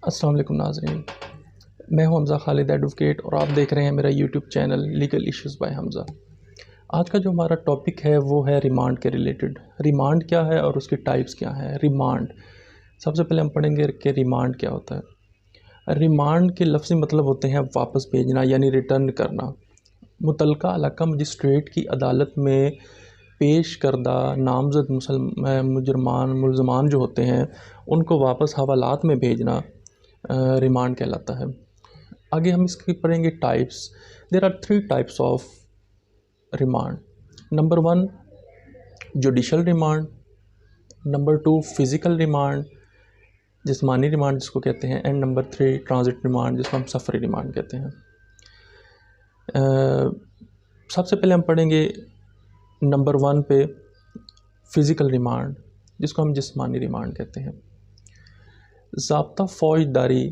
अस्सलाम वालेकुम नाज़रीन, मैं हूं हमज़ा खालिद एडवोकेट और आप देख रहे हैं मेरा YouTube channel legal issues by Hamza. आज का जो हमारा टॉपिक है वो है रिमांड के रिलेटेड। रिमांड क्या है और उसकी टाइप्स क्या हैं। रिमांड, सबसे पहले हम पढ़ेंगे कि रिमांड क्या होता है। रिमांड के लफ्ज़ी मतलब होते हैं वापस भेजना यानी रिटर्न करना। मुतलका इलाका मजिस्ट्रेट की अदालत में पेश करदा नामज़द मुलज़मान जो होते हैं उनको वापस हवालात में भेजना रिमांड कहलाता है। आगे हम इसकी पढ़ेंगे types. There are 3 types of remand. Number 1 judicial remand, number 2 physical remand जिस्मानी रिमांड जिसको कहते हैं, एंड नंबर 3 ट्रांजिट रिमांड जिसको हम सफरी रिमांड कहते हैं। सबसे पहले हम पढ़ेंगे नंबर 1 पे फ़िज़िकल रिमांड जिसको हम जिस्मानी रिमांड कहते हैं। ज़ाब्ता फ़ौजदारी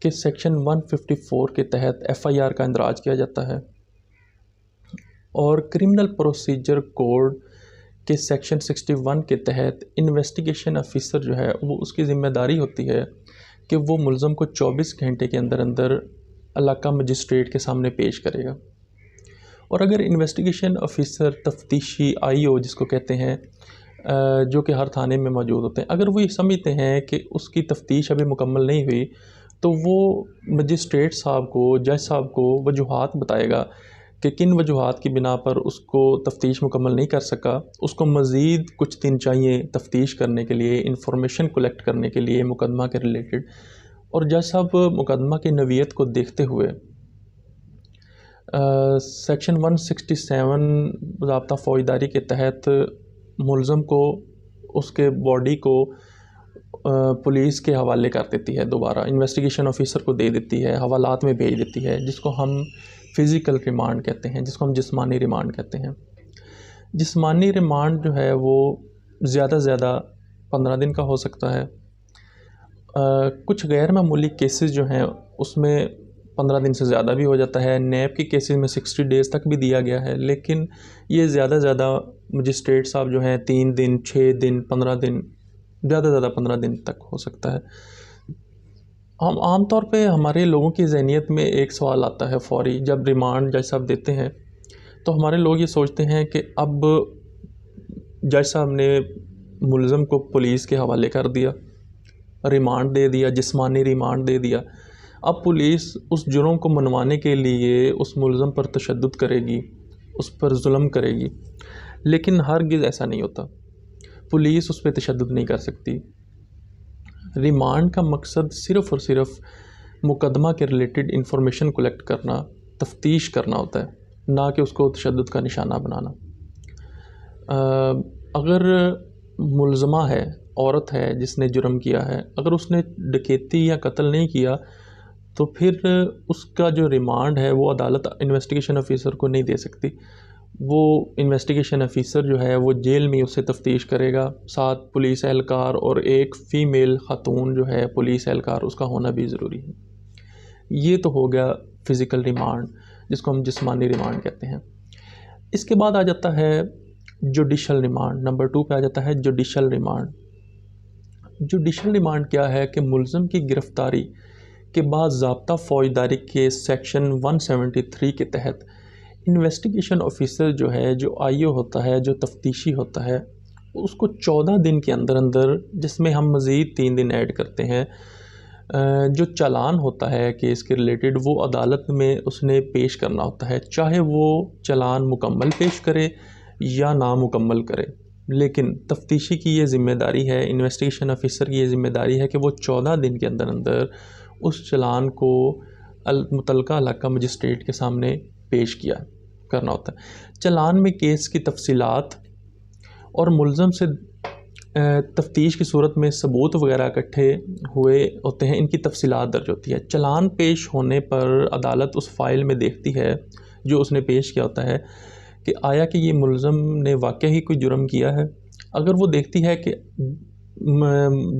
के सेक्शन 154 के तहत FIR का इंदराज किया जाता है और क्रिमिनल प्रोसीजर कोड के सेक्शन 61 के तहत इन्वेस्टिगेशन ऑफिसर जो है वो उसकी ज़िम्मेदारी होती है कि वो मुलज़म को 24 घंटे के अंदर अंदर इलाका मजिस्ट्रेट के सामने पेश करेगा। और अगर इन्वेस्टिगेशन ऑफिसर तफ्तीशी IO जिसको कहते हैं जो कि हर थाने में मौजूद होते हैं, अगर वो ये समझते हैं कि उसकी तफ्तीश अभी मुकम्मल नहीं हुई तो वो मजिस्ट्रेट साहब को, जज साहब को वजूहात बताएगा कि किन वजूहात की बिना पर उसको तफ्तीश मुकम्मल नहीं कर सका। उसको मज़ीद कुछ दिन चाहिए तफ्तीश करने के लिए, इंफॉर्मेशन कलेक्ट करने के लिए मुकदमा के रिलेटेड। और जज साहब मुकदमा की नवीयत को देखते हुए सेक्शन 167 ज़ाब्ता फ़ौजदारी के तहत मुलज़म को उसके बॉडी को पुलिस के हवाले कर देती है, दोबारा इन्वेस्टिगेशन ऑफिसर को दे देती है, हवालात में भेज देती है, जिसको हम फ़िज़िकल रिमांड कहते हैं, जिसको हम जिस्मानी रिमांड कहते हैं। जिस्मानी रिमांड जो है वो ज़्यादा से ज़्यादा 15 दिन का हो सकता है। कुछ गैर मामूली केसेस जो हैं उसमें 15 दिन से ज़्यादा भी हो जाता है। नैब के केसेस में 60 डेज़ तक भी दिया गया है, लेकिन ये ज़्यादा से ज़्यादा मजिस्ट्रेट साहब जो हैं 3 दिन, 6 दिन, 15 दिन, ज़्यादा से ज़्यादा 15 दिन तक हो सकता है। हम आम तौर पे हमारे लोगों की ज़हनियत में एक सवाल आता है फ़ौरी, जब रिमांड जज साहब देते हैं तो हमारे लोग ये सोचते हैं कि अब जज साहब ने मुलज़म को पुलिस के हवाले कर दिया, रिमांड दे दिया, जिस्मानी रिमांड दे दिया। अब पुलिस उस जुर्म को मनवाने के लिए उस मुलज़म पर तशद्दुद करेगी, उस पर जुल्म करेगी, लेकिन हरगिज़ ऐसा नहीं होता। पुलिस उस पर तशद्दुद नहीं कर सकती। रिमांड का मकसद सिर्फ़ और सिर्फ मुकदमा के रिलेटेड इंफॉर्मेशन कलेक्ट करना, तफ्तीश करना होता है, ना कि उसको तशद्दुद का निशाना बनाना। अगर मुलज़मा है, औरत है जिसने जुर्म किया है, अगर उसने डकैती या कत्ल नहीं किया तो फिर उसका जो रिमांड है वो अदालत इन्वेस्टिगेशन ऑफिसर को नहीं दे सकती। वो इन्वेस्टिगेशन ऑफिसर जो है वो जेल में उससे तफ्तीश करेगा, साथ पुलिस एहलकार और एक फ़ीमेल खातून जो है पुलिस एहलकार उसका होना भी ज़रूरी है। ये तो हो गया फ़िज़िकल रिमांड जिसको हम जिस्मानी रिमांड कहते हैं। इसके बाद आ जाता है जुडिशल रिमांड। नंबर 2 पे आ जाता है जुडिशल रिमांड। जुडिशल रिमांड क्या है कि मुलज़म की गिरफ़्तारी के बाद ज़ाब्ता फ़ौजदारी के सेक्शन 173 के तहत इन्वेस्टिगेशन ऑफिसर जो है, जो IO होता है, जो तफ्तीशी होता है, उसको 14 दिन के अंदर अंदर, जिसमें हम मज़ीद 3 दिन ऐड करते हैं, जो चालान होता है केस के रिलेटेड वो अदालत में उसने पेश करना होता है, चाहे वो चालान मुकम्मल पेश करे या नामुकम्मल करे। लेकिन तफ्तीशी की ये ज़िम्मेदारी है, इन्वेस्टिगेशन ऑफिसर की ये ज़िम्मेदारी है कि वो 14 दिन के अंदर अंदर उस चालान को मुतलका इलाका मजिस्ट्रेट के सामने पेश किया करना होता है। चालान में केस की तफसीलात और मुलज़म से तफ्तीश की सूरत में सबूत वगैरह इकट्ठे हुए होते हैं, इनकी तफसीलात दर्ज होती है। चालान पेश होने पर अदालत उस फ़ाइल में देखती है जो उसने पेश किया होता है कि आया कि ये मुलज़म ने वाकई ही कोई जुर्म किया है। अगर वो देखती है कि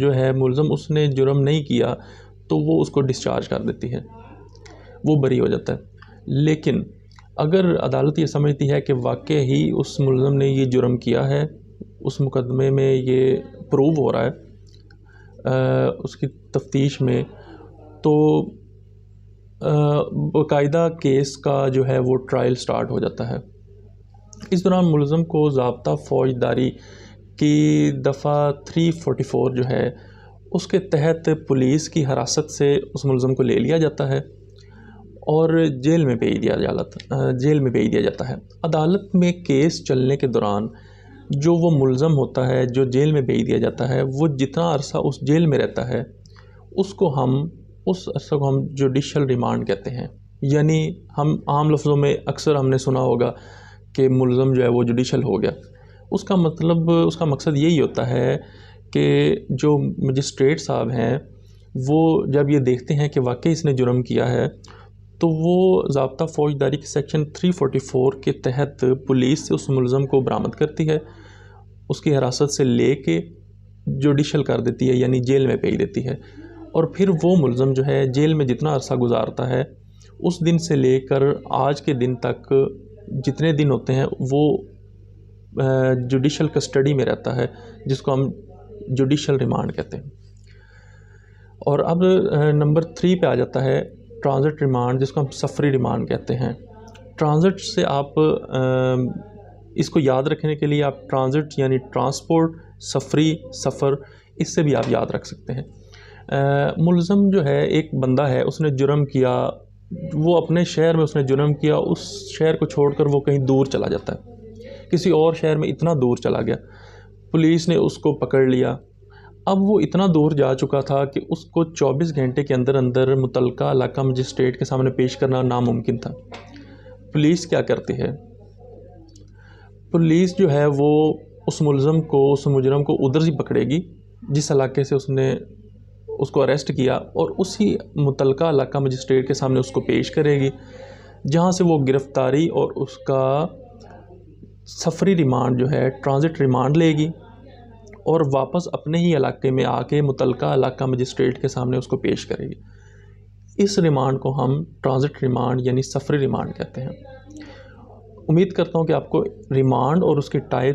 जो है मुलज़म उसने जुर्म नहीं किया तो वो उसको डिस्चार्ज कर देती है, वो बरी हो जाता है। लेकिन अगर अदालत ये समझती है कि वाकई ही उस मुलज़म ने ये जुर्म किया है, उस मुकदमे में ये प्रूव हो रहा है, उसकी तफ्तीश में, तो बाकायदा केस का जो है वो ट्रायल स्टार्ट हो जाता है। इस दौरान मुलज़म को ज़ाब्ता फ़ौजदारी की दफ़ा 344 जो है उसके तहत पुलिस की हिरासत से उस मुलज़म को ले लिया जाता है और जेल में भेज दिया जाता है। अदालत में केस चलने के दौरान जो वो मुलज़म होता है जो जेल में भेज दिया जाता है, वो जितना अरसा उस जेल में रहता है उस अरसा को हम जुडिशल रिमांड कहते हैं। यानी हम आम लफ्ज़ों में अक्सर हमने सुना होगा कि मुलज़म जो है वो जुडिशल हो गया। उसका मकसद यही होता है कि जो मजिस्ट्रेट साहब हैं वो जब ये देखते हैं कि वाकई इसने जुर्म किया है, तो वो ज़ाब्ता फ़ौजदारी के सेक्शन 344 के तहत पुलिस से उस मुलज़म को बरामद करती है, उसकी हिरासत से लेके जुडिशल कर देती है, यानी जेल में भेज देती है। और फिर वो मुलज़म जो है जेल में जितना अरसा गुजारता है, उस दिन से लेकर आज के दिन तक जितने दिन होते हैं वो जुडिशल कस्टडी में रहता है, जिसको हम जुडिशल रिमांड कहते हैं। और अब नंबर 3 पे आ जाता है ट्रांजिट रिमांड, जिसको हम सफरी रिमांड कहते हैं। ट्रांजिट से आप इसको याद रखने के लिए आप ट्रांजिट यानी ट्रांसपोर्ट, सफरी, सफ़र, इससे भी आप याद रख सकते हैं। मुलज़म जो है एक बंदा है, उसने जुर्म किया, वो अपने शहर में उसने जुर्म किया, उस शहर को छोड़कर वो कहीं दूर चला जाता है, किसी और शहर में इतना दूर चला गया, पुलिस ने उसको पकड़ लिया। अब वो इतना दूर जा चुका था कि उसको 24 घंटे के अंदर अंदर मुतलका इलाका मजिस्ट्रेट के सामने पेश करना नामुमकिन था। पुलिस क्या करती है, पुलिस जो है वो उस मुलज़म को, उस मुजरम को उधर से पकड़ेगी जिस इलाके से उसने उसको अरेस्ट किया, और उसी मुतलका इलाका मजिस्ट्रेट के सामने उसको पेश करेगी, जहाँ से वो गिरफ़्तारी और उसका सफरी रिमांड जो है ट्रांजिट रिमांड लेगी और वापस अपने ही इलाके में आके मुतलका इलाका मजिस्ट्रेट के सामने उसको पेश करेगी। इस रिमांड को हम ट्रांजिट रिमांड यानी सफरी रिमांड कहते हैं। उम्मीद करता हूँ कि आपको रिमांड और उसके टाइप्स